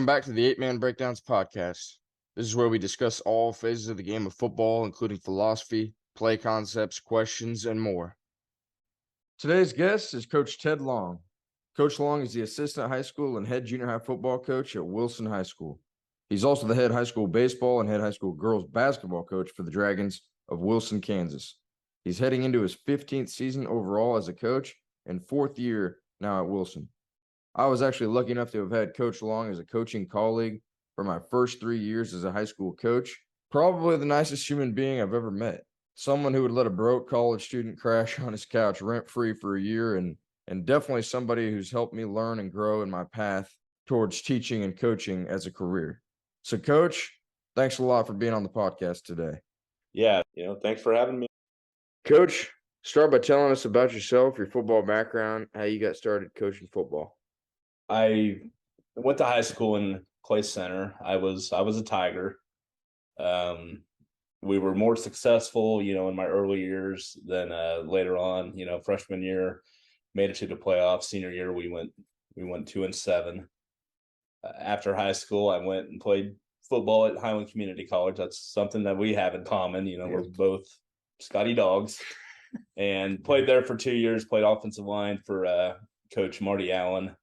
Welcome back to the Eight Man Breakdowns podcast. This is where we discuss all phases of the game of football, including philosophy, play concepts, questions, and more. Today's guest is Coach Ted Long. Coach Long is the assistant high school and head junior high football coach at Wilson High School. He's also the head high school baseball and head high school girls basketball coach for the Dragons of Wilson, Kansas. He's heading into his 15th season overall as a coach and fourth year now at Wilson. I was actually lucky enough to have had Coach Long as a coaching colleague for my first 3 years as a high school coach. Probably the nicest human being I've ever met. Someone who would let a broke college student crash on his couch rent-free for a year, and definitely somebody who's helped me learn and grow in my path towards teaching and coaching as a career. So, Coach, thanks a lot for being on the podcast today. Yeah, thanks for having me. Coach, start by telling us about yourself, your football background, how you got started coaching football. I went to high school in Clay Center. I was a Tiger. We were more successful, in my early years than later on. Freshman year made it to the playoffs. Senior year we went 2-7. After high school, I went and played football at Highland Community College. That's something that we have in common. We're both Scotty Dogs, and played there for 2 years. Played offensive line for Coach Marty Allen.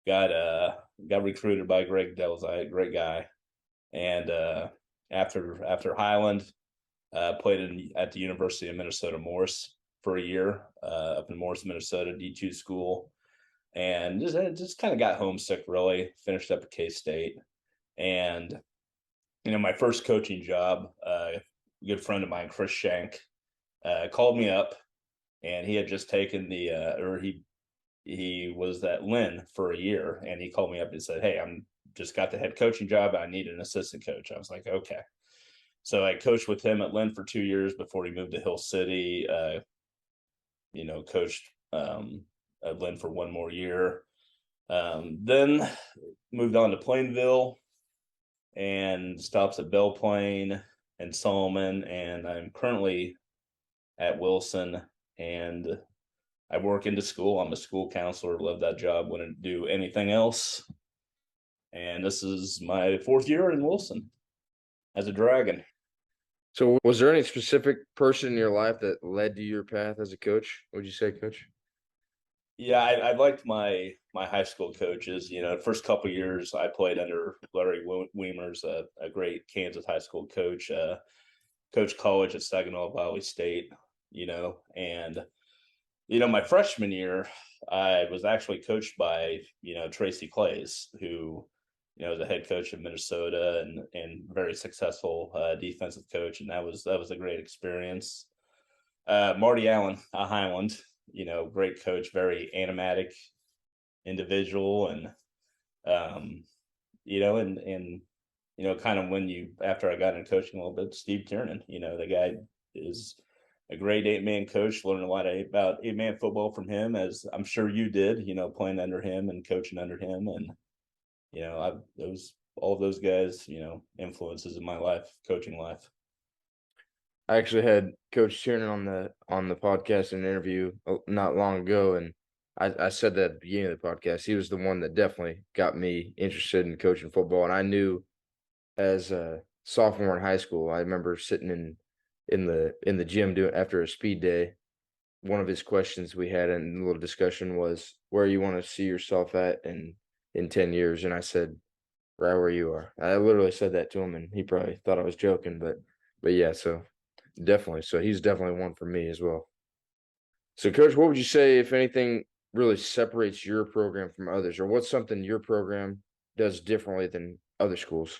Got recruited by Greg Delzite, great guy. And after Highland, played at the University of Minnesota Morris for a year, up in Morris, Minnesota, D2 school, and just kind of got homesick. Really finished up at K-State, and my first coaching job, a good friend of mine, Chris Shank, called me up, and he had just taken he was at Lynn for a year, and he called me up and said, "Hey, I'm just got the head coaching job. I need an assistant coach." I was like, "Okay." So I coached with him at Lynn for 2 years before he moved to Hill City. Coached at Lynn for one more year. Then moved on to Plainville and stops at Belle Plaine and Solomon. And I'm currently at Wilson, and I work into school. I'm a school counselor. Love that job. Wouldn't do anything else. And this is my fourth year in Wilson as a Dragon. So was there any specific person in your life that led to your path as a coach? Would you say, Coach? Yeah, I liked my high school coaches. The first couple of years I played under Larry Weimers, a great Kansas high school coach, coached college at Saginaw Valley State, and my freshman year, I was actually coached by, Tracy Clays, who, is a head coach in Minnesota and very successful defensive coach. And that was a great experience. Marty Allen, a Highland, great coach, very animatic individual. And, kind of after I got into coaching a little bit, Steve Tiernan, the guy is a great 8-man coach. Learned a lot about 8-man football from him, as I'm sure you did, playing under him and coaching under him. And, all of those guys, influences in my life, coaching life. I actually had Coach Tiernan on the podcast and interview not long ago, and I said that at the beginning of the podcast. He was the one that definitely got me interested in coaching football, and I knew as a sophomore in high school, I remember sitting in the gym doing after a speed day. One of his questions we had in a little discussion was where you want to see yourself at in 10 years, and I said right where you are. I literally said that to him, and he probably thought I was joking, but yeah, so definitely. So he's definitely one for me as well. So, Coach, what would you say, if anything, really separates your program from others, or what's something your program does differently than other schools?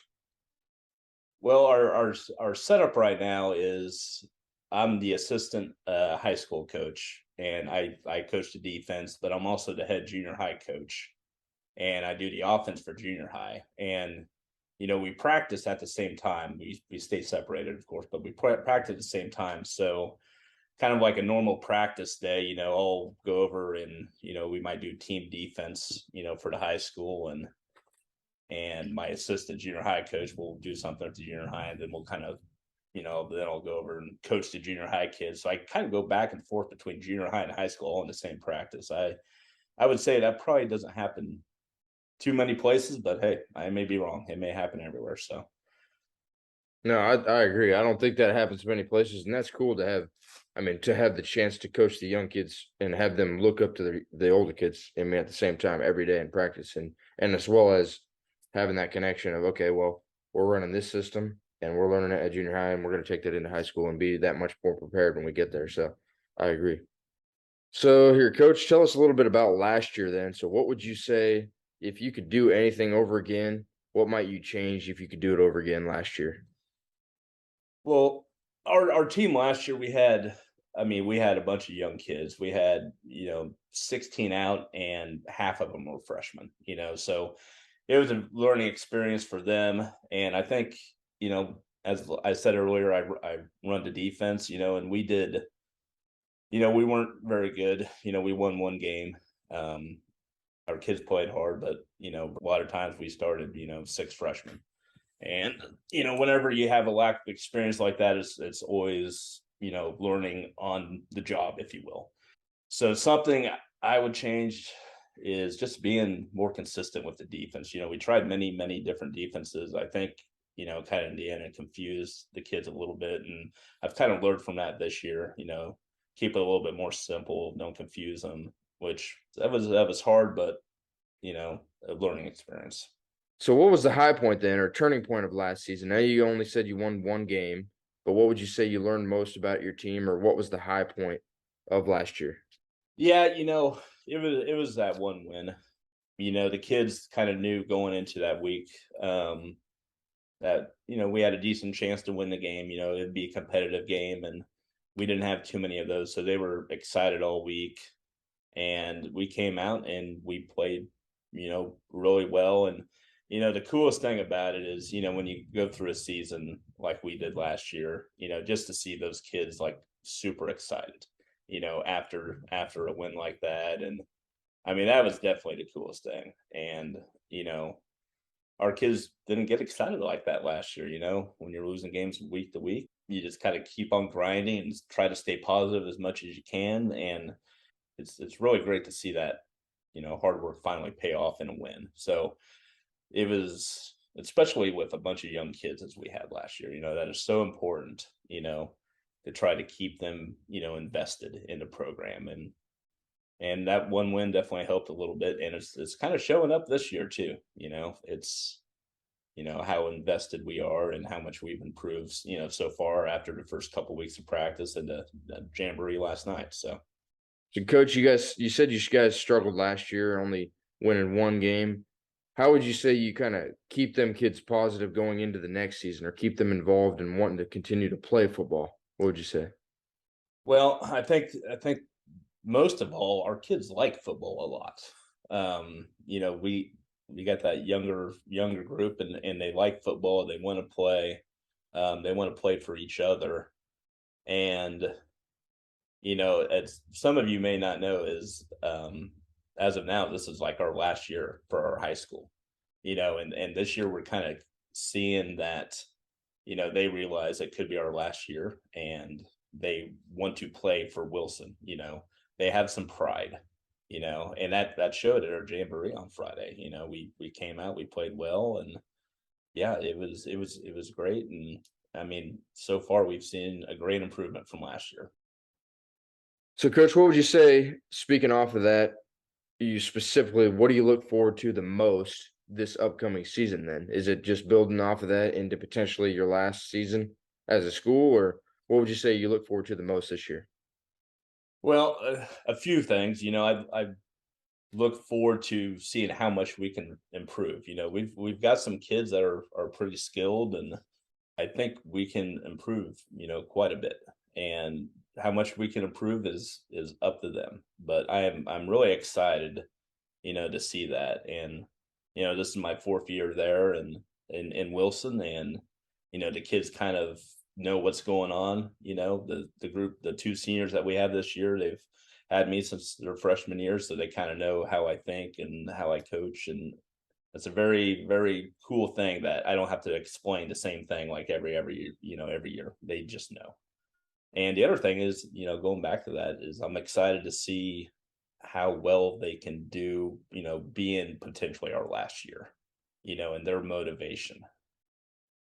Well, our setup right now is I'm the assistant high school coach, and I coach the defense, but I'm also the head junior high coach, and I do the offense for junior high. And we practice at the same time. We stay separated, of course, but we practice at the same time. So kind of like a normal practice day, I'll go over and we might do team defense, for the high school, and my assistant junior high coach will do something at the junior high, and then we'll kind of, then I'll go over and coach the junior high kids. So I kind of go back and forth between junior high and high school all in the same practice. I would say that probably doesn't happen too many places, but hey, I may be wrong. It may happen everywhere. So No, I agree. I don't think that happens many places, and that's cool to have. I mean, to have the chance to coach the young kids and have them look up to the older kids. I mean, at the same time every day in practice, and as well as having that connection of, okay, well, we're running this system and we're learning it at junior high, and we're going to take that into high school and be that much more prepared when we get there. So I agree. So here, coach, tell us a little bit about last year then. So what would you say if you could do anything over again? What might you change if you could do it over again last year? well, our team last year, we had a bunch of young kids. We had, 16 out and half of them were freshmen, so it was a learning experience for them. And I think, as I said earlier, I run the defense, and we weren't very good. We won one game. Our kids played hard, but, a lot of times we started, six freshmen. And, whenever you have a lack of experience like that, it's always, learning on the job, if you will. So something I would change is just being more consistent with the defense. We tried many, many different defenses. I think, kind of in the end, it confused the kids a little bit. And I've kind of learned from that this year, keep it a little bit more simple, don't confuse them, which that was hard, but, a learning experience. So what was the high point then, or turning point of last season? Now you only said you won one game, but what would you say you learned most about your team, or what was the high point of last year? Yeah, it was that one win. The kids kind of knew going into that week, that we had a decent chance to win the game. It'd be a competitive game, and we didn't have too many of those, so they were excited all week. And we came out and we played, really well. And the coolest thing about it is, when you go through a season like we did last year, just to see those kids like super excited, after a win like that. And I mean, that was definitely the coolest thing. And our kids didn't get excited like that last year. When you're losing games week to week, you just kind of keep on grinding and try to stay positive as much as you can. And it's really great to see that, hard work finally pay off in a win. So it was, especially with a bunch of young kids as we had last year, that is so important, to try to keep them, invested in the program. And that one win definitely helped a little bit. And it's kind of showing up this year too. It's, how invested we are and how much we've improved, so far after the first couple weeks of practice and the jamboree last night. So, coach, you said you guys struggled last year, only winning one game. How would you say you kind of keep them kids positive going into the next season, or keep them involved and wanting to continue to play football? What would you say? Well, I think most of all, our kids like football a lot. We got that younger group, and they like football. They want to play. They want to play for each other. And as some of you may not know, is as of now, this is like our last year for our high school. And this year we're kind of seeing that, they realize it could be our last year, and they want to play for Wilson. They have some pride, and that showed at our jamboree on Friday. We came out, we played well, and yeah, it was great. And I mean, so far we've seen a great improvement from last year. So, coach, what would you say, speaking off of that, you specifically, what do you look forward to the most this upcoming season then? Is it just building off of that into potentially your last season as a school, or what would you say you look forward to the most this year? Well, a few things. I look forward to seeing how much we can improve. We've got some kids that are pretty skilled, and I think we can improve, quite a bit. And how much we can improve is up to them. But I'm really excited, to see that. And this is my fourth year there, and in Wilson. And the kids kind of know what's going on. The group, the two seniors that we have this year, they've had me since their freshman year, so they kind of know how I think and how I coach. And it's a very, very cool thing that I don't have to explain the same thing like every year. They just know. And the other thing is, going back to that, is I'm excited to see how well they can do, being potentially our last year, and their motivation.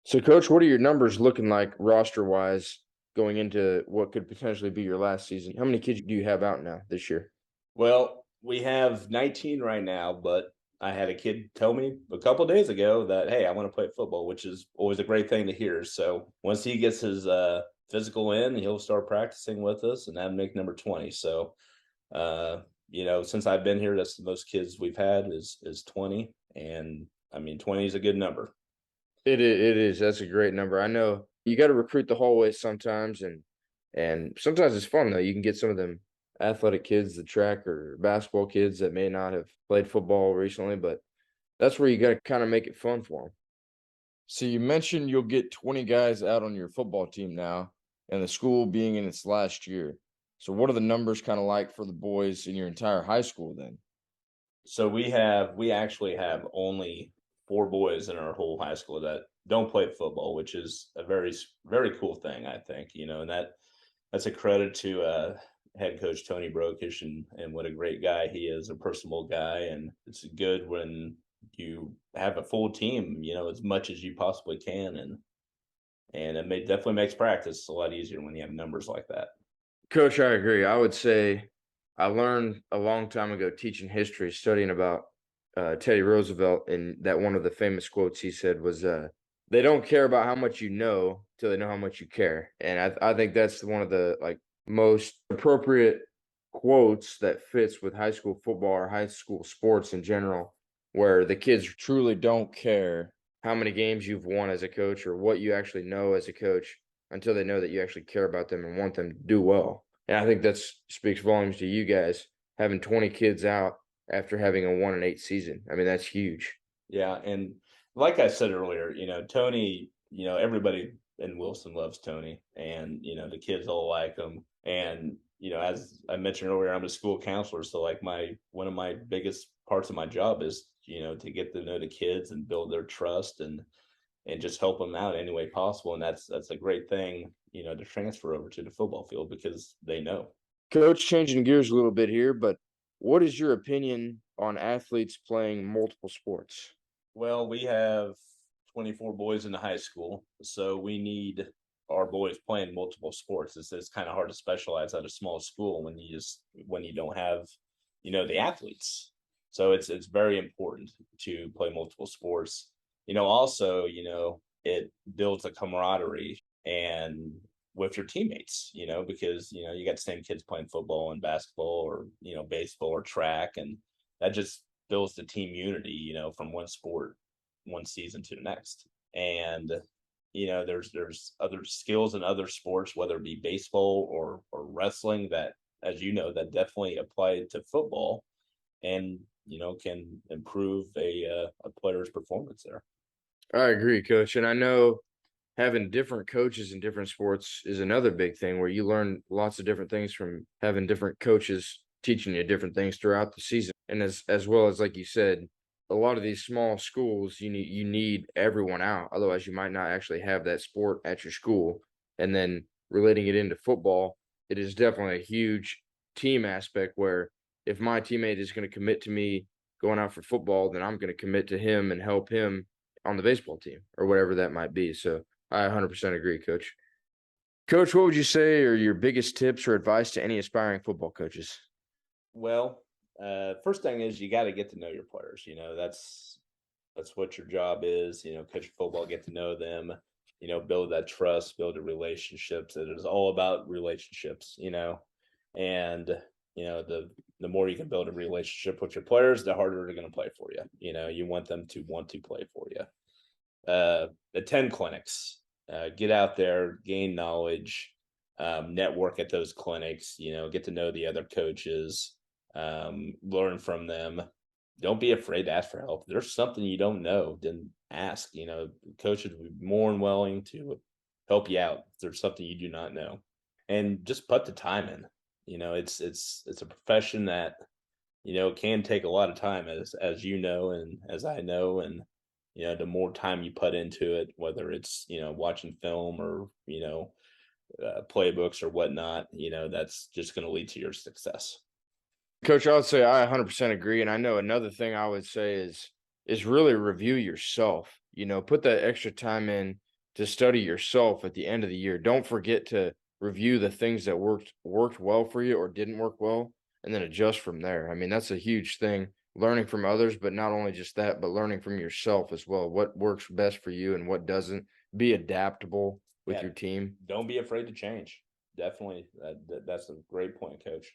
So, coach, what are your numbers looking like roster wise going into what could potentially be your last season? How many kids do you have out now this year? Well, we have 19 right now, but I had a kid tell me a couple days ago that, hey, I want to play football, which is always a great thing to hear. So once he gets his physical in, he'll start practicing with us, and that'd make number 20. So, uh, since I've been here, that's the most kids we've had is 20, and I mean 20 is a good number. It is. That's a great number. I know you got to recruit the hallways sometimes, and sometimes it's fun though. You can get some of them athletic kids, the track or basketball kids that may not have played football recently, but that's where you got to kind of make it fun for them. So you mentioned you'll get 20 guys out on your football team now, and the school being in its last year. So what are the numbers kind of like for the boys in your entire high school then? So we actually have only 4 boys in our whole high school that don't play football, which is a very cool thing, I think, and that's a credit to head coach Tony Brokish, and what a great guy he is, a personable guy, and it's good when you have a full team, as much as you possibly can, and definitely makes practice a lot easier when you have numbers like that. Coach, I agree. I would say I learned a long time ago teaching history, studying about Teddy Roosevelt, and that one of the famous quotes he said was, "They don't care about how much you know till they know how much you care." And I think that's one of the most appropriate quotes that fits with high school football or high school sports in general, where the kids truly don't care how many games you've won as a coach or what you actually know as a coach until they know that you actually care about them and want them to do well. And I think that's speaks volumes to you guys having 20 kids out after having a 1-8 season. I mean, that's huge. Yeah, and like I said earlier, Tony, everybody in Wilson loves Tony, and the kids all like him. And as I mentioned earlier, I'm a school counselor, so like my one of my biggest parts of my job is to get to know the kids and build their trust, and just help them out any way possible. And that's a great thing, to transfer over to the football field because they know. Coach, changing gears a little bit here, but what is your opinion on athletes playing multiple sports? Well, we have 24 boys in the high school, so we need our boys playing multiple sports. It's kind of hard to specialize at a small school when you don't have, the athletes. So it's very important to play multiple sports. Also, it builds a camaraderie and with your teammates, because you got the same kids playing football and basketball or baseball or track, and that just builds the team unity, from one sport, one season to the next. And there's other skills in other sports, whether it be baseball or wrestling, that, as that definitely apply to football, and can improve a player's performance there. I agree, coach. And I know having different coaches in different sports is another big thing where you learn lots of different things from having different coaches teaching you different things throughout the season. And as well as like you said, a lot of these small schools you need everyone out. Otherwise you might not actually have that sport at your school. And then relating it into football, it is definitely a huge team aspect where if my teammate is going to commit to me going out for football, then I'm going to commit to him and help him on the baseball team or whatever that might be. So I 100% agree, coach. Coach, what would you say are your biggest tips or advice to any aspiring football coaches? Well, first thing is you got to get to know your players. That's what your job is. Coach football, get to know them. Build that trust, build the relationships. It is all about relationships. And the more you can build a relationship with your players, the harder they're going to play for you. You want them to want to play for you. Attend clinics, get out there, gain knowledge, network at those clinics, get to know the other coaches, learn from them. Don't be afraid to ask for help. If there's something you don't know, then ask. Coaches will be more than willing to help you out if there's something you do not know. And just put the time in. It's a profession that can take a lot of time, as and as I know. And the more time you put into it, whether it's watching film or playbooks or whatnot, that's just going to lead to your success. Coach, I would say I 100% agree, and I know another thing I would say is really review yourself. Put that extra time in to study yourself at the end of the year. Don't forget to review the things that worked well for you or didn't work well, and then adjust from there. I mean, that's a huge thing. Learning from others, but not only just that, but learning from yourself as well. What works best for you and what doesn't. Be adaptable with Yeah, your team. don't be afraid to change. Definitely, that's a great point, Coach.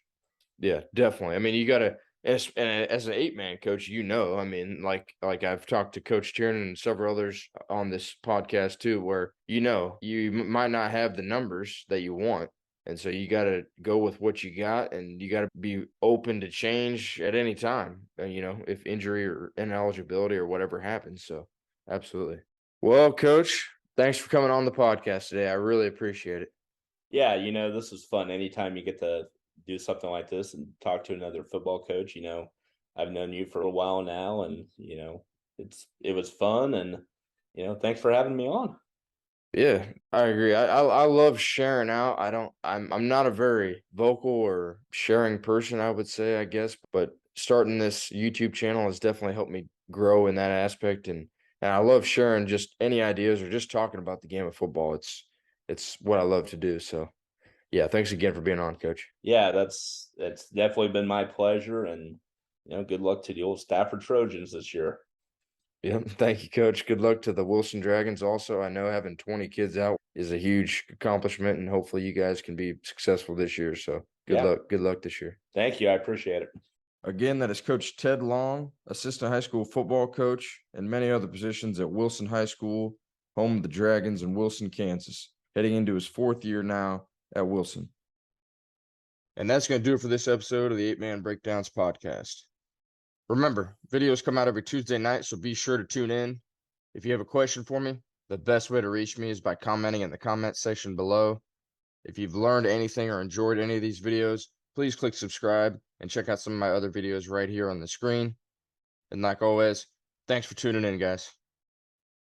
Yeah, definitely. I mean, you gotta as an 8-man coach, I mean, like I've talked to Coach Tiernan and several others on this podcast too, where you might not have the numbers that you want, and so you gotta go with what you got, and you gotta be open to change at any time. If injury or ineligibility or whatever happens. So, absolutely. Well, Coach, thanks for coming on the podcast today. I really appreciate it. Yeah, this is fun. Anytime you get to do something like this and talk to another football coach, I've known you for a while now, and it was fun, and thanks for having me on. Yeah, I agree. I love sharing out. I'm not a very vocal or sharing person, I would say, I guess, but starting this YouTube channel has definitely helped me grow in that aspect, and I love sharing just any ideas or just talking about the game of football. It's what I love to do. So, yeah, thanks again for being on, Coach. Yeah, that's definitely been my pleasure, and good luck to the old Stafford Trojans this year. Yeah, thank you, Coach. Good luck to the Wilson Dragons also. I know having 20 kids out is a huge accomplishment, and hopefully you guys can be successful this year. So, good Yeah, luck. Good luck this year. thank you. I appreciate it. Again, that is Coach Ted Long, assistant high school football coach, and many other positions at Wilson High School, home of the Dragons in Wilson, Kansas, heading into his 4th year now at Wilson. And that's going to do it for this episode of the 8-Man Breakdowns podcast. Remember, videos come out every Tuesday night, so be sure to tune in. If you have a question for me, the best way to reach me is by commenting in the comment section below. If you've learned anything or enjoyed any of these videos, please click subscribe and check out some of my other videos right here on the screen. And like always, thanks for tuning in, guys.